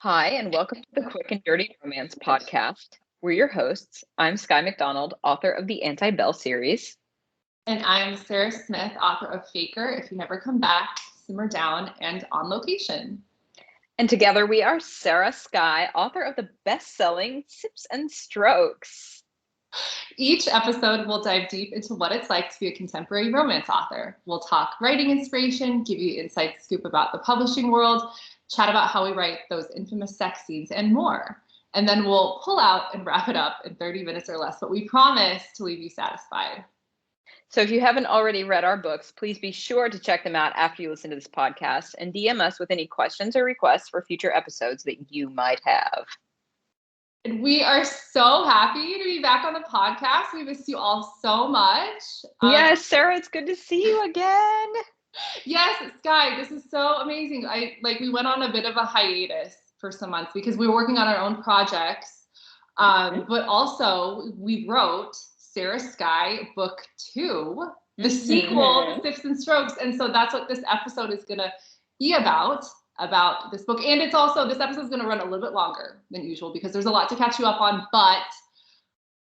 Hi, and welcome to the Quick and Dirty Romance podcast. We're your hosts. I'm Skye McDonald, author of the Anti-Belle series. And I'm Sarah Smith, author of Faker, If You Never Come Back, Simmer Down, and On Location. And together we are Sarah Skye, author of the best-selling Sips and Strokes. Each episode will dive deep into what it's like to be a contemporary romance author. We'll talk writing inspiration, give you inside scoop about the publishing world, chat about how we write those infamous sex scenes, and more. And then we'll pull out and wrap it up in 30 minutes or less, but we promise to leave you satisfied. So if you haven't already read our books, please be sure to check them out after you listen to this podcast and DM us with any questions or requests for future episodes that you might have. And we are so happy to be back on the podcast. We miss you all so much. Yes, Sarah, it's good to see you again. Yes, Skye, this is so amazing. We went on a bit of a hiatus for some months because we were working on our own projects. But also we wrote Sarah Skye Book 2, the sequel to Sips and Strokes. And so that's what this episode is going to be about this book. And it's also, this episode is going to run a little bit longer than usual because there's a lot to catch you up on. But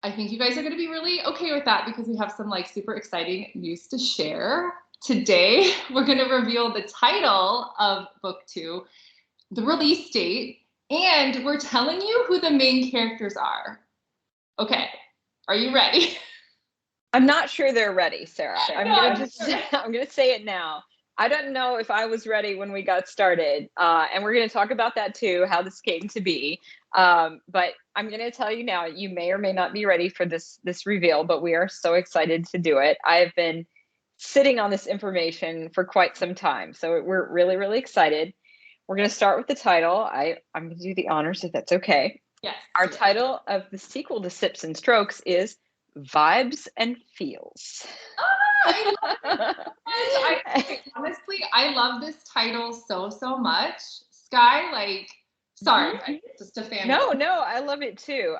I think you guys are going to be really okay with that because we have some super exciting news to share. Today, we're going to reveal the title of Book 2, the release date, and we're telling you who the main characters are. Okay. Are you ready? I'm not sure they're ready, Sarah. I'm going to say it now. I don't know if I was ready when we got started, and we're going to talk about that too, how this came to be. But I'm going to tell you now, you may or may not be ready for this reveal, but we are so excited to do it. I've been sitting on this information for quite some time, so we're really, really excited. We're going to start with the title. I'm going to do the honors if that's okay. Yes. Our title of the sequel to Sips and Strokes is Vibes and Feels. I love it. Honestly, I love this title so much. Skye, sorry, just a fan. No, I love it too.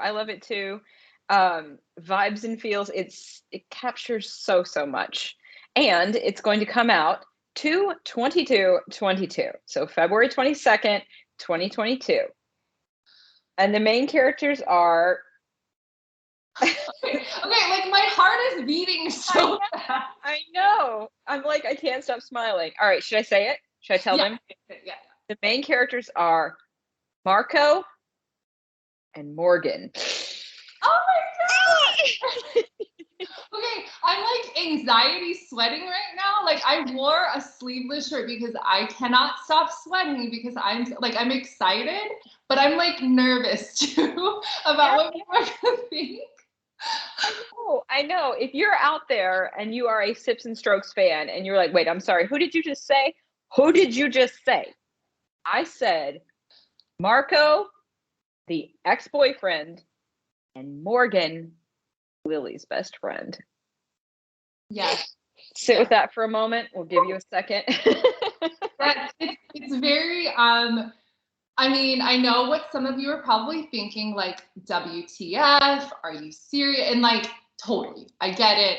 Vibes and Feels, it captures so much. And it's going to come out 2/22/22. So February 22nd, 2022. And the main characters are okay, my heart is beating so fast. I know. I'm I can't stop smiling. All right, should I say it? Should I tell them? Yeah. The main characters are Marco and Morgan. Oh my god! Okay, I'm anxiety sweating right now. I wore a sleeveless shirt because I cannot stop sweating because I'm excited, but I'm nervous too about what people are gonna think. I know. If you're out there and you are a Sips and Strokes fan and you're like, wait, I'm sorry, who did you just say? Who did you just say? I said Marco, the ex-boyfriend, and Morgan, Lily's best friend. Yes. Sit with that for a moment. We'll give you a second. It's very, I know what some of you are probably thinking, WTF, are you serious? And totally, I get it.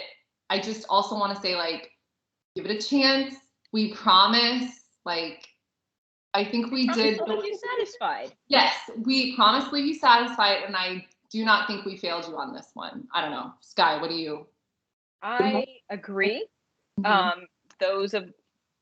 I just also want to say, give it a chance. We promise, I think we did. Leave you satisfied. Yes, we promise to leave you satisfied, and I do not think we failed you on this one. I don't know. Skye, what do you? I agree. Those of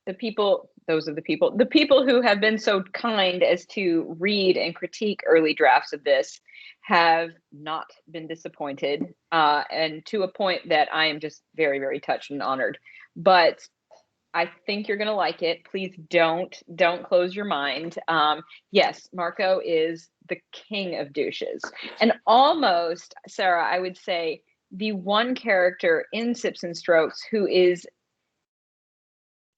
the people who have been so kind as to read and critique early drafts of this have not been disappointed, and to a point that I am just very, very touched and honored. But I think you're going to like it. Please don't close your mind. Yes, Marco is the king of douches, and almost, Sarah, I would say, the one character in Sips and Strokes who is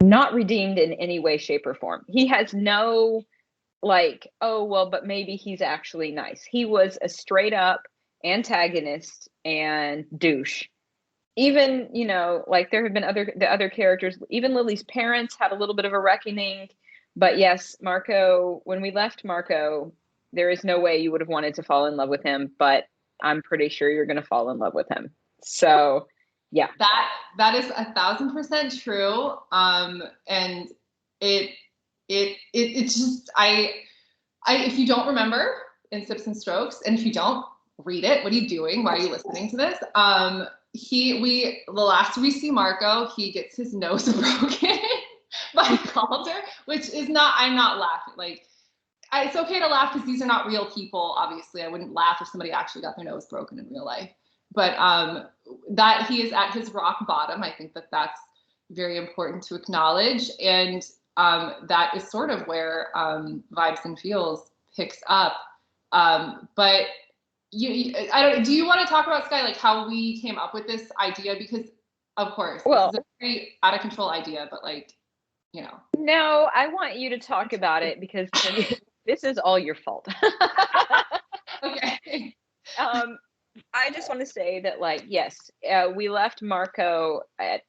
not redeemed in any way, shape, or form. He has no oh, well, but maybe he's actually nice. He was a straight up antagonist and douche. Even, there have been other characters, even Lily's parents had a little bit of a reckoning. But yes, Marco, when we left Marco, there is no way you would have wanted to fall in love with him, but I'm pretty sure you're going to fall in love with him. So yeah. That is 1,000% true. And it's just, if you don't remember in Sips and Strokes, and if you don't, read it. What are you doing? Why are you listening to this? The last we see Marco, he gets his nose broken by Calder, which is not, I'm not laughing. Like, it's okay to laugh because these are not real people. Obviously, I wouldn't laugh if somebody actually got their nose broken in real life. But that he is at his rock bottom, I think that that's very important to acknowledge. And that is sort of where Vibes and Feels picks up. But I don't. Do you want to talk about, Skye, like how we came up with this idea? Because of course, this is a very out of control idea, but like, you know. No, I want you to talk about it because this is all your fault. Okay. I just want to say that, like, yes, we left Marco at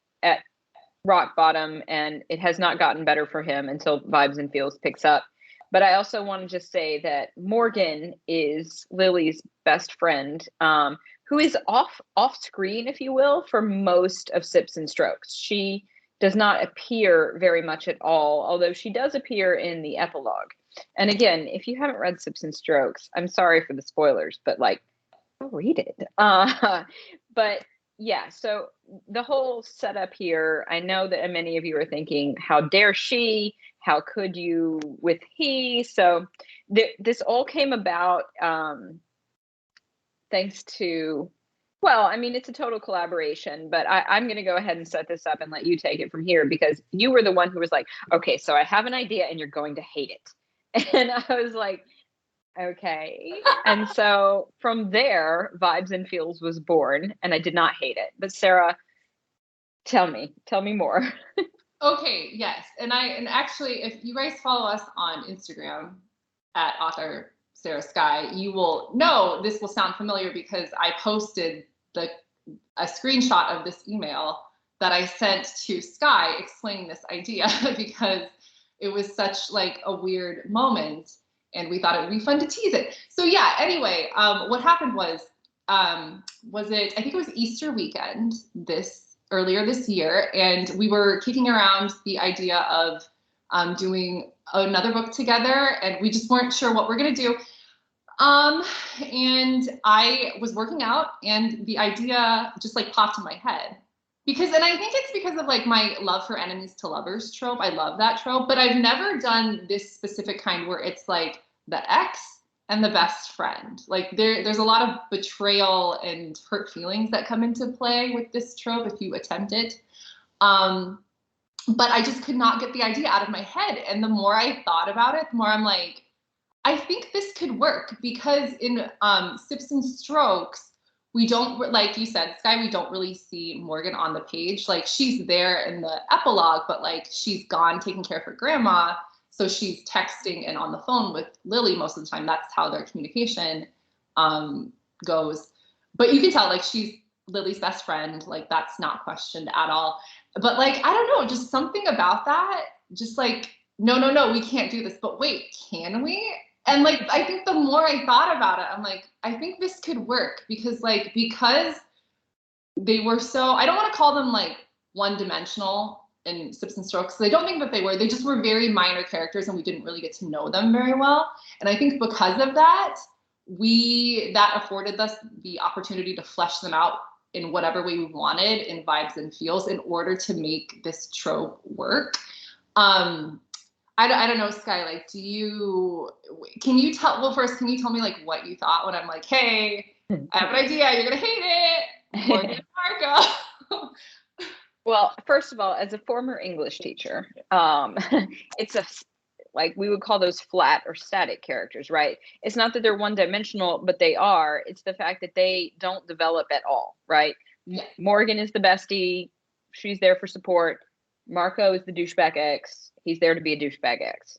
rock bottom, and it has not gotten better for him until Vibes and Feels picks up. But I also want to just say that Morgan is Lily's best friend, who is off screen, if you will, for most of Sips and Strokes. She does not appear very much at all, although she does appear in the epilogue. And again, if you haven't read Sips and Strokes, I'm sorry for the spoilers, but like, go read it. But yeah, so the whole setup here, I know that many of you are thinking, how dare she? How could you with he? So this all came about thanks to, well, I mean, it's a total collaboration, but I'm going to go ahead and set this up and let you take it from here, because you were the one who was like, okay, so I have an idea and you're going to hate it. And I was like, okay. And so from there, Vibes and Feels was born, and I did not hate it. But Sarah, tell me more. Okay, yes. And actually, if you guys follow us on Instagram at author Sarah Skye, you will know this will sound familiar because I posted a screenshot of this email that I sent to Skye explaining this idea because it was such like a weird moment and we thought it would be fun to tease it. So yeah, anyway, what happened was I think it was Easter weekend earlier this year, and we were kicking around the idea of doing another book together, and we just weren't sure what we're gonna do. And I was working out, and the idea just like popped in my head. And I think it's because of like my love for enemies to lovers trope. I love that trope, but I've never done this specific kind where it's like the ex and the best friend. Like there's a lot of betrayal and hurt feelings that come into play with this trope if you attempt it. But I just could not get the idea out of my head. And the more I thought about it, the more I'm like, I think this could work, because in Sips and Strokes, we don't, like you said, Skye, we don't really see Morgan on the page. Like she's there in the epilogue, but like she's gone taking care of her grandma. So she's texting and on the phone with Lily most of the time. That's how their communication goes. But you can tell like she's Lily's best friend. Like that's not questioned at all. But like, I don't know, just something about that. Just like, no, we can't do this. But wait, can we? And like, I think the more I thought about it, I'm like, I think this could work because they were so, I don't want to call them like one-dimensional in Sips and Strokes. I don't think that they were. They just were very minor characters and we didn't really get to know them very well. And I think because of that, that afforded us the opportunity to flesh them out in whatever way we wanted in Vibes and Feels in order to make this trope work. I don't know, Skye, like, can you tell me like what you thought when I'm like, hey, I have an idea, you're gonna hate it, Morgan Marco. Well, first of all, as a former English teacher, it's like we would call those flat or static characters, right? It's not that they're one-dimensional, but they are. It's the fact that they don't develop at all, right? Yeah. Morgan is the bestie. She's there for support. Marco is the douchebag ex. He's there to be a douchebag ex,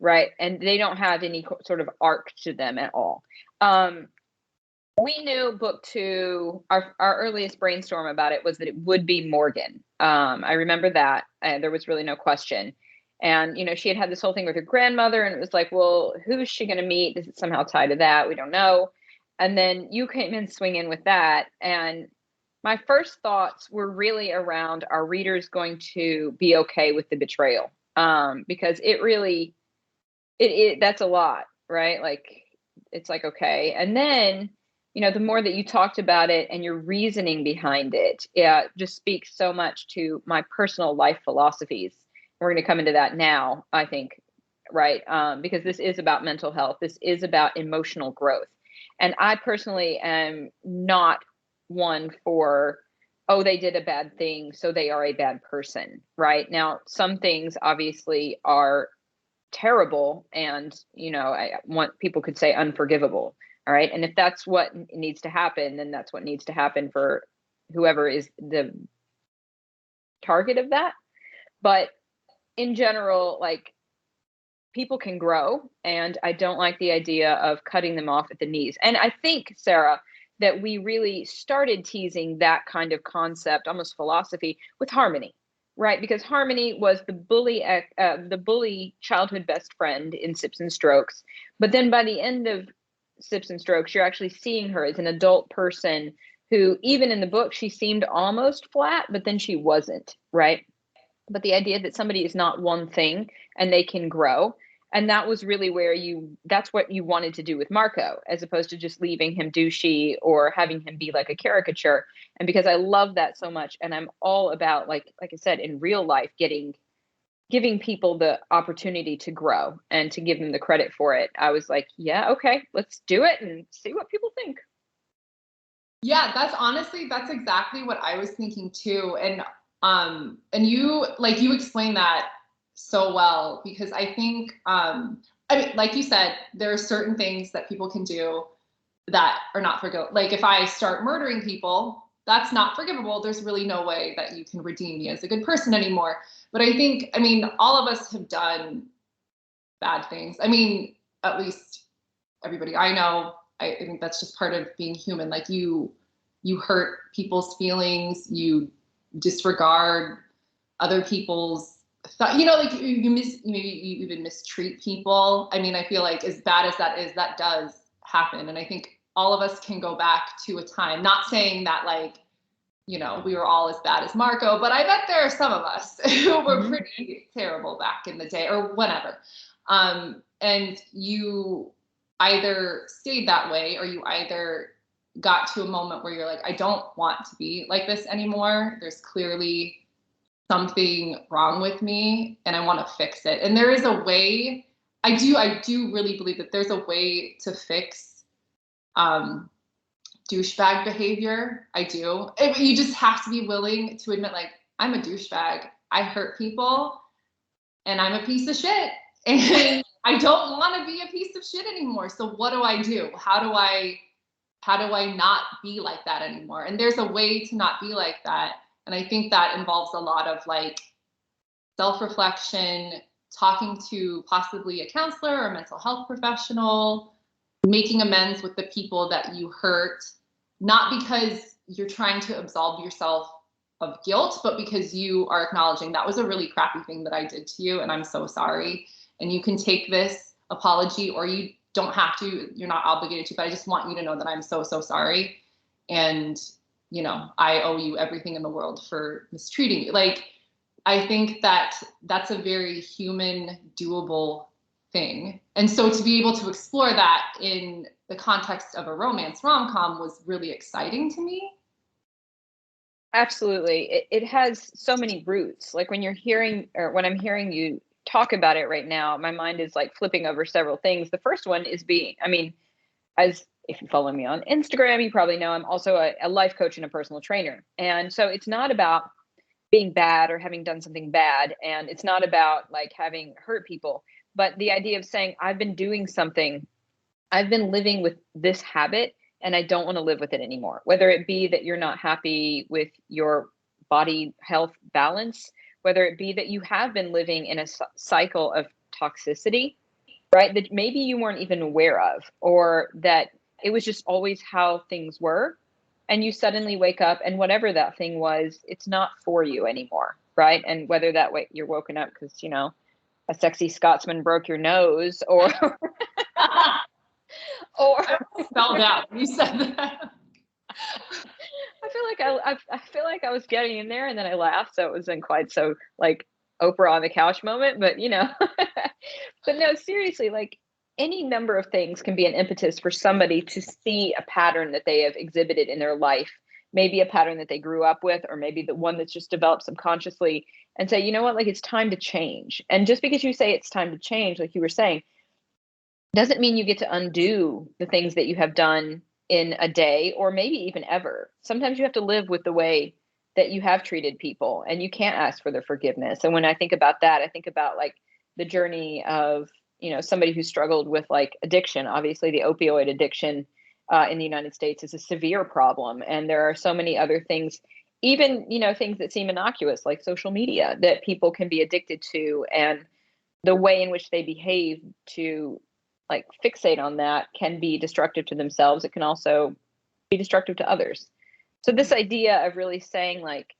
right? And they don't have any sort of arc to them at all. We knew book 2, our earliest brainstorm about it was that it would be Morgan. I remember that. There was really no question. And, she had this whole thing with her grandmother, and it was like, well, who's she going to meet? Does it somehow tie to that? We don't know. And then you came in swinging with that. And my first thoughts were really around, are readers going to be okay with the betrayal? Because it really, that's a lot, right? Like, it's like, okay. And then, the more that you talked about it and your reasoning behind it, yeah, just speaks so much to my personal life philosophies. We're going to come into that now, I think, right? Because this is about mental health. This is about emotional growth. And I personally am not one for, oh, they did a bad thing, so they are a bad person, right? Now, some things obviously are terrible and, I want people could say unforgivable. All right. And if that's what needs to happen, then that's what needs to happen for whoever is the target of that. But in general, like, people can grow, and I don't like the idea of cutting them off at the knees. And I think, Sarah, that we really started teasing that kind of concept, almost philosophy, with Harmony, right? Because Harmony was the bully childhood best friend in Sips and Strokes. But then by the end of Sips and Strokes, you're actually seeing her as an adult person who, even in the book, she seemed almost flat, but then she wasn't, right? But the idea that somebody is not one thing and they can grow. And that was really where that's what you wanted to do with Marco, as opposed to just leaving him douchey or having him be like a caricature. And because I love that so much, and I'm all about, like I said, in real life, giving people the opportunity to grow and to give them the credit for it. I was like, yeah, okay, let's do it and see what people think. Yeah, that's exactly what I was thinking too. And you explained that so well, because I think, I mean, like you said, there are certain things that people can do that are not forgivable. Like if I start murdering people, that's not forgivable. There's really no way that you can redeem me as a good person anymore. But I think, I mean, all of us have done bad things. I mean, at least everybody I know, I think that's just part of being human. Like you hurt people's feelings, you disregard other people's thought, like maybe you even mistreat people. I mean, I feel like as bad as that is, that does happen. And I think all of us can go back to a time, not saying that like, we were all as bad as Marco, but I bet there are some of us who were pretty terrible back in the day or whatever. And you either stayed that way, or you either got to a moment where you're like, I don't want to be like this anymore. There's clearly something wrong with me and I want to fix it. And there is a way, I do really believe that there's a way to fix douchebag behavior. I do. You just have to be willing to admit, like, I'm a douchebag. I hurt people and I'm a piece of shit. And I don't want to be a piece of shit anymore. So what do I do? How do I not be like that anymore? And there's a way to not be like that. And I think that involves a lot of like self-reflection, talking to possibly a counselor or a mental health professional, making amends with the people that you hurt, not because you're trying to absolve yourself of guilt, but because you are acknowledging that was a really crappy thing that I did to you and I'm so sorry. And you can take this apology, or you don't have to, you're not obligated to, but I just want you to know that I'm so, so sorry. And, I owe you everything in the world for mistreating you. Like, I think that that's a very human, doable thing. And so to be able to explore that in the context of a romance rom-com was really exciting to me. Absolutely. It has so many roots. Like when I'm hearing you talk about it right now, my mind is like flipping over several things. The first one is if you follow me on Instagram, you probably know I'm also a life coach and a personal trainer. And so it's not about being bad or having done something bad. And it's not about like having hurt people, but the idea of saying, I've been doing something, I've been living with this habit and I don't want to live with it anymore. Whether it be that you're not happy with your body health balance, whether it be that you have been living in a cycle of toxicity, right? That maybe you weren't even aware of, or that it was just always how things were. And you suddenly wake up and whatever that thing was, it's not for you anymore, right? And whether that way you're woken up because, a sexy Scotsman broke your nose, or or I fell down when you said that. I feel like I was getting in there and then I laughed, so it wasn't quite so like Oprah on the couch moment, but but no, seriously, like any number of things can be an impetus for somebody to see a pattern that they have exhibited in their life, maybe a pattern that they grew up with, or maybe the one that's just developed subconsciously, and say, you know what, like it's time to change. And just because you say it's time to change, like you were saying, doesn't mean you get to undo the things that you have done in a day or maybe even ever. Sometimes you have to live with the way that you have treated people, and you can't ask for their forgiveness. And when I think about that, I think about like the journey of, somebody who struggled with like addiction. Obviously, the opioid addiction in the United States is a severe problem. And there are so many other things, even, things that seem innocuous, like social media, that people can be addicted to. And the way in which they behave to like fixate on that can be destructive to themselves. It can also be destructive to others. So this idea of really saying like,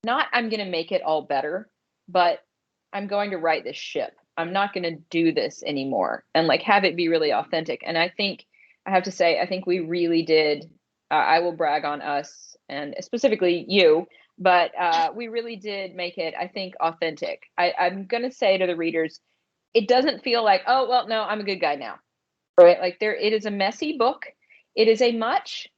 not I'm going to make it all better, but I'm going to right this ship. I'm not going to do this anymore, and like have it be really authentic. And I think I have to say, I think we really did. I will brag on us and specifically you, but we really did make it, I think, authentic. I'm going to say to the readers, it doesn't feel like, oh, well, no, I'm a good guy now, right? Like it is a messy book. It is a much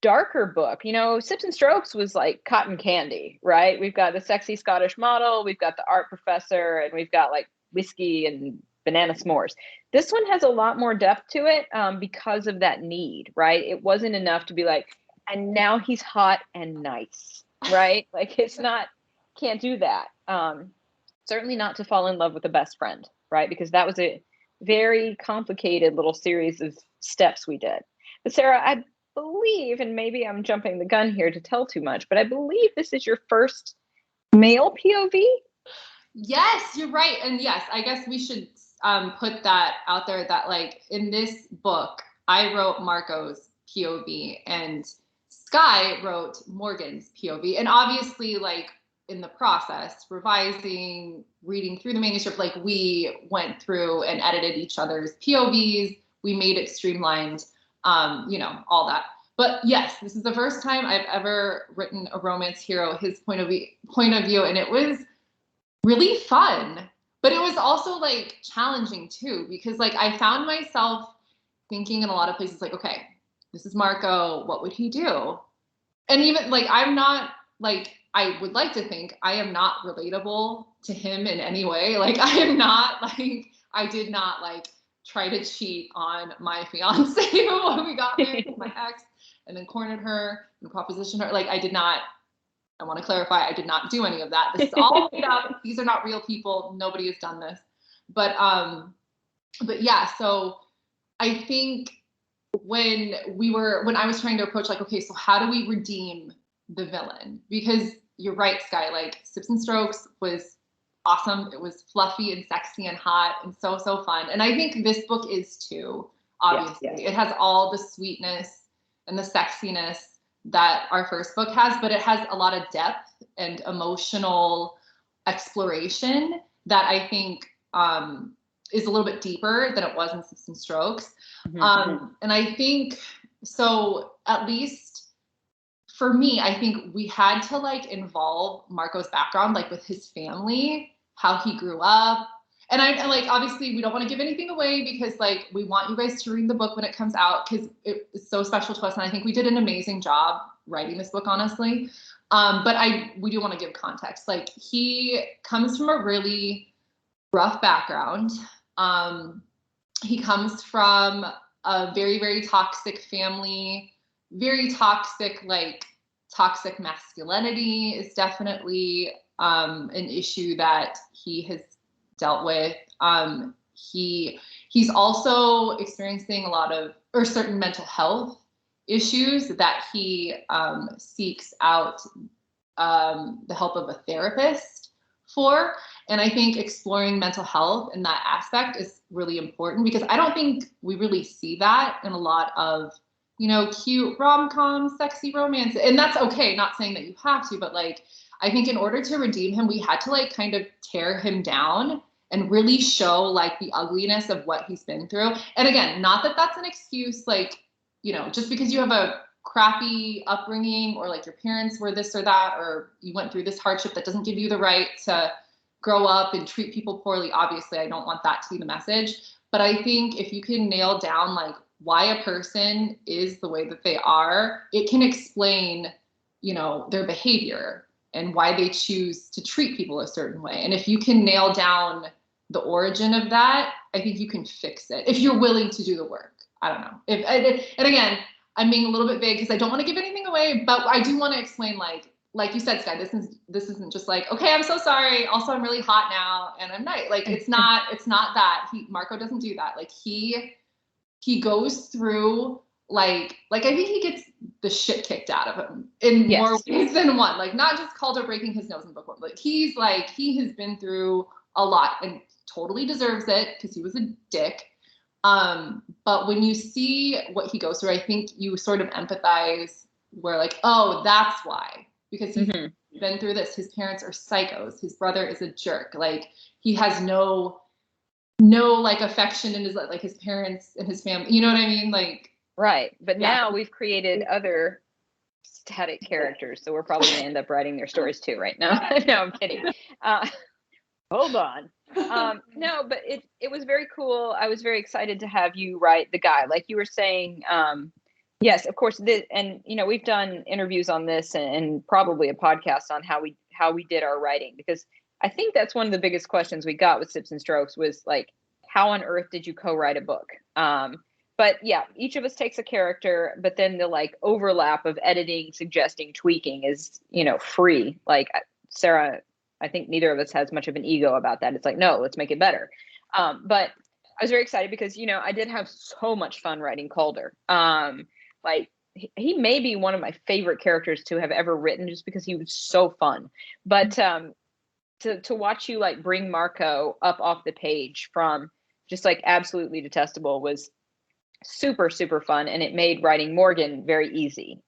darker book. Sips and Strokes was like cotton candy, right? We've got the sexy Scottish model, we've got the art professor, and we've got like whiskey and banana s'mores. This one has a lot more depth to it because of that need, right? It wasn't enough to be like, and now he's hot and nice, right? Like it's not, can't do that. Certainly not to fall in love with a best friend, right? Because that was a very complicated little series of steps we did. But Sarah, I believe, and maybe I'm jumping the gun here to tell too much, but I believe this is your first male POV. Yes, you're right. And yes, I guess we should put that out there that like in this book, I wrote Marco's POV and Skye wrote Morgan's POV. And obviously like in the process, revising, reading through the manuscript, like we went through and edited each other's POVs. We made it streamlined, all that. But yes, this is the first time I've ever written a romance hero, his point of view, and it was really fun. But it was also like challenging too, because like I found myself thinking in a lot of places like, okay, this is Marco, what would he do? And even like I'm not like, I would like to think I am not relatable to him in any way. Like I am not like, I did not like try to cheat on my fiance when we got married, my ex, and then cornered her and propositioned her. Like I did not, I want to clarify, I did not do any of that. This is all made up. These are not real people. Nobody has done this. But yeah, so I think when I was trying to approach like, okay, so how do we redeem the villain? Because you're right, Skye, like Sips and Strokes was awesome. It was fluffy and sexy and hot and so fun. And I think this book is too, obviously. Yes. It has all the sweetness and the sexiness that our first book has, but it has a lot of depth and emotional exploration that I think is a little bit deeper than it was in Sips and Strokes. Mm-hmm. And I think, so at least for me, I think we had to like involve Marco's background, like with his family, how he grew up. And I like, obviously we don't want to give anything away because like, we want you guys to read the book when it comes out because it's so special to us. And I think we did an amazing job writing this book, honestly. But we do want to give context. Like he comes from a really rough background. He comes from a very, very toxic family, very toxic, like toxic masculinity is definitely an issue that he has dealt with. He's also experiencing a lot of, or certain mental health issues that he seeks out the help of a therapist for. And I think exploring mental health in that aspect is really important because I don't think we really see that in a lot of, cute rom-com, sexy romance. And that's okay, not saying that you have to, but like, I think in order to redeem him, we had to like kind of tear him down and really show like the ugliness of what he's been through. And again, not that that's an excuse, like, just because you have a crappy upbringing or like your parents were this or that, or you went through this hardship, that doesn't give you the right to grow up and treat people poorly. Obviously, I don't want that to be the message. But I think if you can nail down like why a person is the way that they are, it can explain, you know, their behavior and why they choose to treat people a certain way. And if you can nail down the origin of that, I think you can fix it if you're willing to do the work. I don't know. And again, I'm being a little bit vague because I don't want to give anything away, but I do want to explain, like you said, Skye, this isn't just like, okay, I'm so sorry. Also, I'm really hot now and I'm nice. Like it's not that. Marco doesn't do that. Like he goes through like I think he gets the shit kicked out of him in more ways than one. Like not just Calder breaking his nose in book one. Like he has been through a lot and totally deserves it because he was a dick. But when you see what he goes through, I think you sort of empathize where like, oh, that's why, because he's been through this. His parents are psychos. His brother is a jerk. Like he has no like affection in his, like his parents and his family, you know what I mean? Like, right. But now we've created other static characters. So we're probably going to end up writing their stories too right now. No, I'm kidding. Hold on. No, but it was very cool. I was very excited to have you write the guy, like you were saying. Yes, of course. And you know, we've done interviews on this and probably a podcast on how we did our writing, because I think that's one of the biggest questions we got with Sips and Strokes was like, how on earth did you co-write a book? But yeah, each of us takes a character, but then the like overlap of editing, suggesting, tweaking is, you know, free. Like Sarah, I think neither of us has much of an ego about that. It's like, no, let's make it better. But I was very excited because, you know, I did have so much fun writing Calder. Like he may be one of my favorite characters to have ever written just because he was so fun. But to watch you like bring Marco up off the page from just like absolutely detestable was super, super fun. And it made writing Morgan very easy.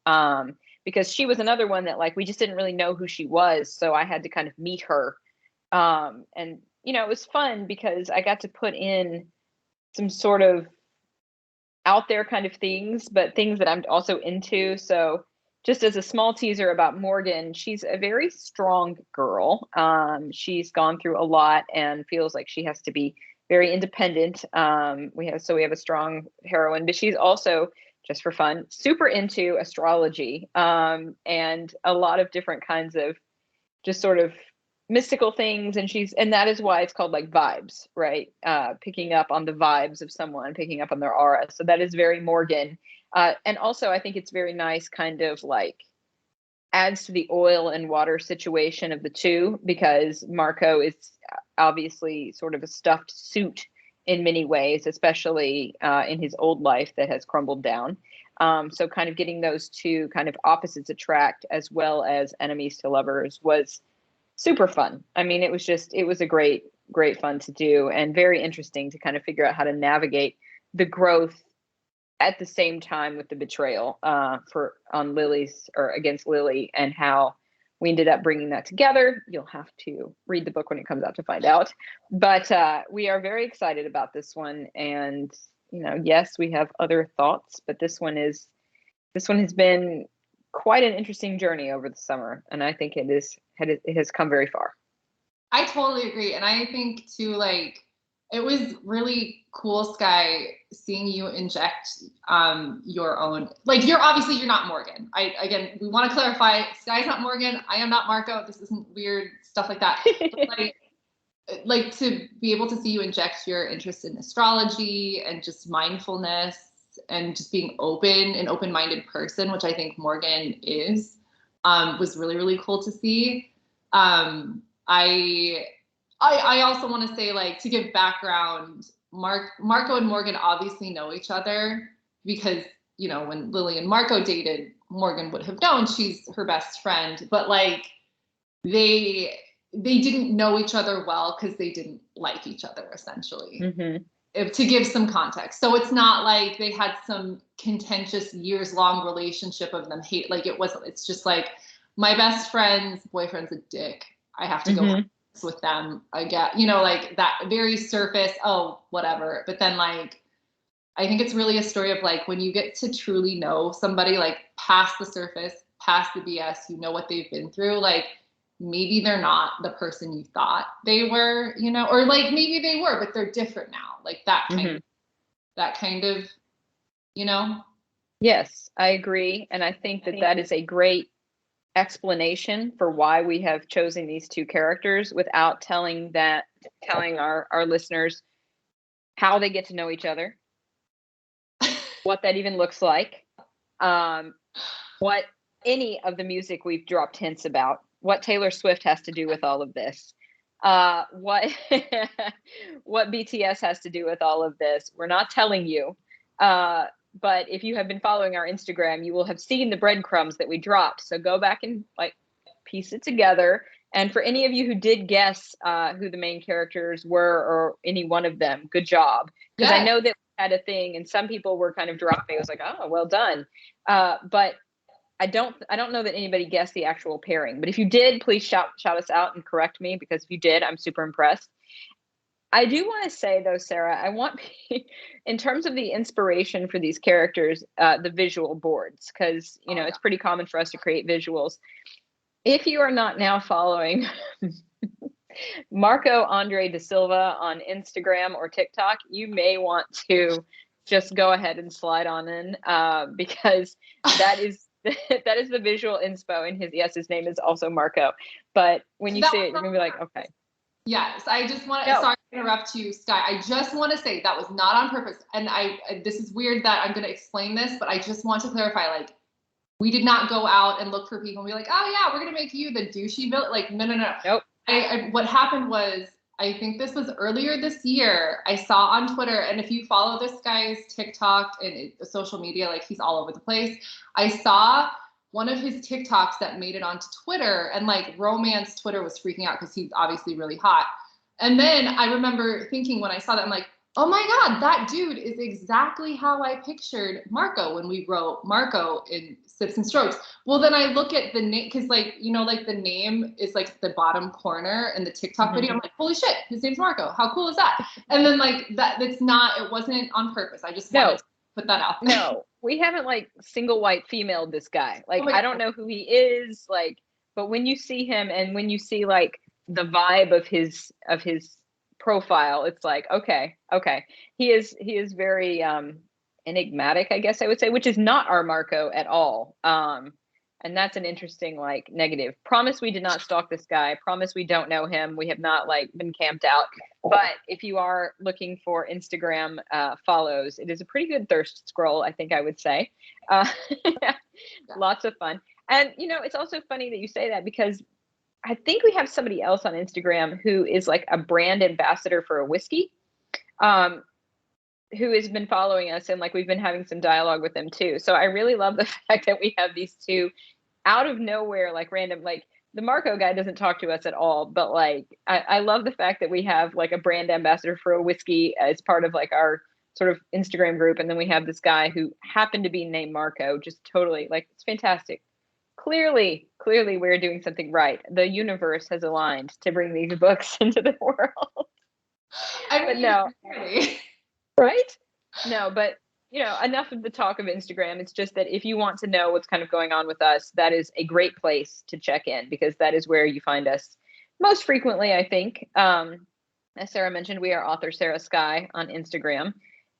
Because she was another one that like we just didn't really know who she was. So I had to kind of meet her. And you know, it was fun because I got to put in some sort of out there kind of things, but things that I'm also into. So just as a small teaser about Morgan, she's a very strong girl. She's gone through a lot and feels like she has to be very independent. We have a strong heroine, but she's also, just for fun, super into astrology, and a lot of different kinds of just sort of mystical things. And that is why it's called like vibes, right? Picking up on the vibes of someone, picking up on their aura. So that is very Morgan. And also I think it's very nice, kind of like adds to the oil and water situation of the two, because Marco is obviously sort of a stuffed suit in many ways, especially in his old life that has crumbled down. So kind of getting those two kind of opposites attract as well as enemies to lovers was super fun. I mean, it was a great fun to do and very interesting to kind of figure out how to navigate the growth at the same time with the betrayal on Lily's or against Lily, and how we ended up bringing that together. You'll have to read the book when it comes out to find out. But we are very excited about this one. And, you know, yes, we have other thoughts, but this one has been quite an interesting journey over the summer. And I think it has come very far. I totally agree. And I think too, like, it was really cool, Skye, seeing you inject your own, like, you're not Morgan. Again, we want to clarify, Skye's not Morgan. I am not Marco. This isn't weird stuff like that. But like to be able to see you inject your interest in astrology and just mindfulness and just being an open-minded person, which I think Morgan is, was really, really cool to see. I also want to say, like, to give background, Marco and Morgan obviously know each other because, you know, when Lily and Marco dated, Morgan would have known she's her best friend, but like they didn't know each other well because they didn't like each other, essentially. To give some context. So it's not like they had some contentious years-long relationship of them hate, like it's just like, my best friend's boyfriend's a dick. I have to go with them. I get, you know, like that very surface, oh, whatever. But then like, I think it's really a story of like, when you get to truly know somebody, like past the surface, past the BS, you know what they've been through, like maybe they're not the person you thought they were, you know, or like maybe they were, but they're different now. Like that kind of, you know? Yes, I agree. And I think that that is a great explanation for why we have chosen these two characters without telling our listeners how they get to know each other, what that even looks like, what any of the music we've dropped hints about, what Taylor Swift has to do with all of this, what what BTS has to do with all of this. We're not telling you. But if you have been following our Instagram, you will have seen the breadcrumbs that we dropped. So go back and like piece it together. And for any of you who did guess who the main characters were or any one of them, good job. Because I know that we had a thing and some people were kind of dropping. It was like, oh, well done. But I don't know that anybody guessed the actual pairing. But if you did, please shout us out and correct me, because if you did, I'm super impressed. I do want to say, though, Sarah, I want, in terms of the inspiration for these characters, the visual boards, because, you know, it's pretty common for us to create visuals. If you are not now following Marco Andre da Silva on Instagram or TikTok, you may want to just go ahead and slide on in, because that is that is the visual inspo in his name is also Marco. But when you see it, you're going to be like, okay. Yes, I just want to, sorry to interrupt you, Skye. I just want to say that was not on purpose. And this is weird that I'm going to explain this, but I just want to clarify, like, we did not go out and look for people and be like, oh yeah, we're going to make you the douchey villain. Like, no. Nope. What happened was, I think this was earlier this year, I saw on Twitter, and if you follow this guy's TikTok and social media, like he's all over the place. I saw one of his TikToks that made it onto Twitter, and like romance Twitter was freaking out because he's obviously really hot. And then I remember thinking when I saw that, I'm like, oh my God, that dude is exactly how I pictured Marco when we wrote Marco in Sips and Strokes. Well, then I look at the name, because like, you know, like the name is like the bottom corner in the TikTok video. I'm like, holy shit, his name's Marco. How cool is that? And then like it wasn't on purpose. I just wanted to put that out there. No, we haven't like single white female this guy. Like, I don't know who he is, like, but when you see him and when you see like the vibe of his profile, it's like, okay. He is very enigmatic, I guess I would say, which is not our Marco at all. And that's an interesting like negative. Promise we did not stalk this guy. Promise we don't know him. We have not like been camped out. But if you are looking for Instagram follows, it is a pretty good thirst scroll, I think I would say. Lots of fun. And, you know, it's also funny that you say that, because I think we have somebody else on Instagram who is like a brand ambassador for a whiskey, who has been following us, and like we've been having some dialogue with them too. So I really love the fact that we have these two out of nowhere, like random, like the Marco guy doesn't talk to us at all, but like I love the fact that we have like a brand ambassador for a whiskey as part of like our sort of Instagram group, and then we have this guy who happened to be named Marco. Just totally, like, it's fantastic. Clearly we're doing something right. The universe has aligned to bring these books into the world. But no, right? No, but you know, enough of the talk of Instagram. It's just that if you want to know what's kind of going on with us, that is a great place to check in, because that is where you find us most frequently, I think. As Sarah mentioned, we are author Sarah Skye on Instagram.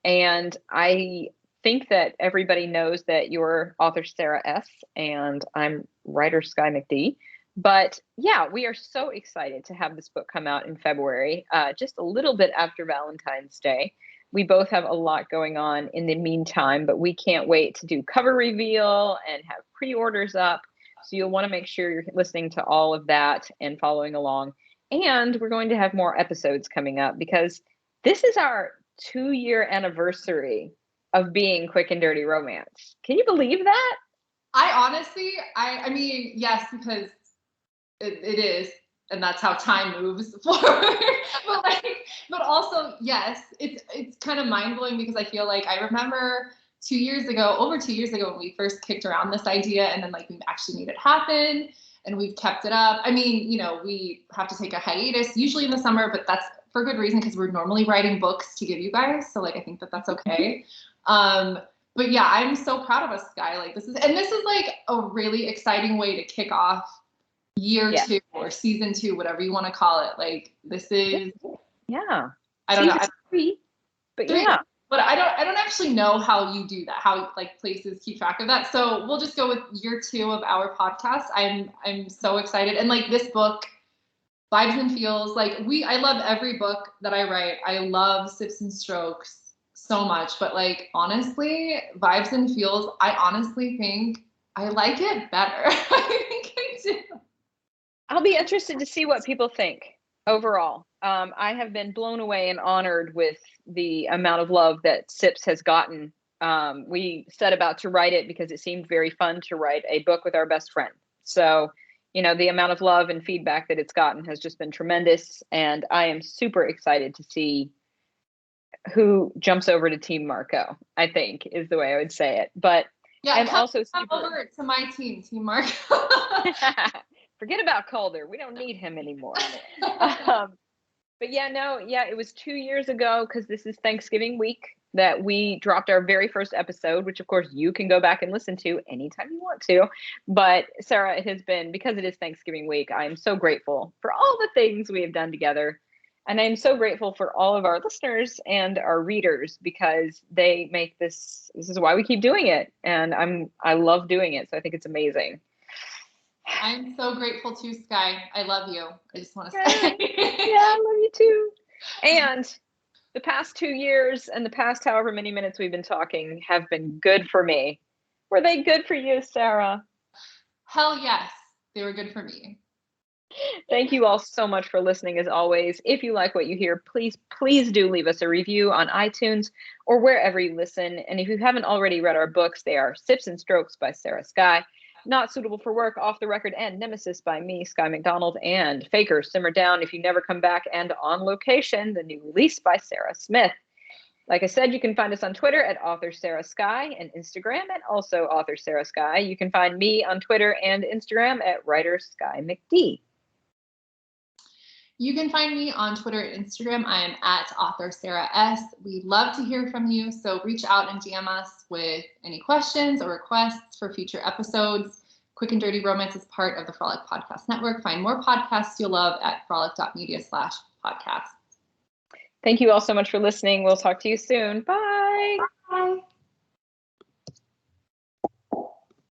And I think that everybody knows that you're author Sarah S. and I'm writer Skye McD. But yeah, we are so excited to have this book come out in February, just a little bit after Valentine's Day. We both have a lot going on in the meantime, but we can't wait to do cover reveal and have pre-orders up. So you'll want to make sure you're listening to all of that and following along. And we're going to have more episodes coming up, because this is our 2-year anniversary of being Quick and Dirty Romance. Can you believe that? I honestly, I mean, yes, because it is, and that's how time moves forward. but also, yes, it's kind of mind blowing, because I feel like I remember over 2 years ago, when we first kicked around this idea, and then like we actually made it happen, and we've kept it up. I mean, you know, we have to take a hiatus usually in the summer, but that's for good reason, because we're normally writing books to give you guys. So like, I think that that's okay. But yeah, I'm so proud of us, Skye. Like this is like a really exciting way to kick off year Yeah. 2 or season 2, whatever you want to call it. Like this is, Yeah. I don't know. Season 3, but 3. yeah. But I don't actually know how you do that, how like places keep track of that. So we'll just go with year 2 of our podcast. I'm so excited. And like this book, Vibes and Feels, like I love every book that I write. I love Sips and Strokes so much, but like honestly, Vibes and Feels, I honestly think I like it better. I think I do. I'll be interested to see what people think overall. I have been blown away and honored with the amount of love that Sips has gotten. We set about to write it because it seemed very fun to write a book with our best friend. So, the amount of love and feedback that it's gotten has just been tremendous. And I am super excited to see who jumps over to Team Marco, I think is the way I would say it. But Yeah, I'm come also super over to my team, Team Mark. forget about Calder. We don't need him anymore. But yeah, no, yeah, it was 2 years ago because this is Thanksgiving week that we dropped our very first episode, which of course you can go back and listen to anytime you want to. But Sarah, it has been, because it is Thanksgiving week, I'm so grateful for all the things we have done together. And I'm so grateful for all of our listeners and our readers because they make this is why we keep doing it. And I love doing it. So I think it's amazing. I'm so grateful too, Skye. I love you. I just want to Yeah, say. I love you too. And the past 2 years and the past however many minutes we've been talking have been good for me. Were they good for you, Sarah? Hell yes, they were good for me. Thank you all so much for listening as always. If you like what you hear, please do leave us a review on iTunes or wherever you listen. And if you haven't already read our books, they are Sips and Strokes by Sarah Skye, Not Suitable for Work, Off the Record, and Nemesis by me, Skye McDonald, and Faker, Simmer Down, If You Never Come Back, and On Location, the new release by Sarah Smith. Like I said, you can find us on Twitter at author Sarah Skye and Instagram at also author Sarah Skye. You can find me on Twitter and Instagram at writer Skye McD. You can find me on Twitter and Instagram. I am at author Sarah S. We'd love to hear from you, so reach out and DM us with any questions or requests for future episodes. Quick and Dirty Romance is part of the Frolic Podcast Network. Find more podcasts you'll love at frolic.media/podcast. Thank you all so much for listening. We'll talk to you soon. Bye. Bye.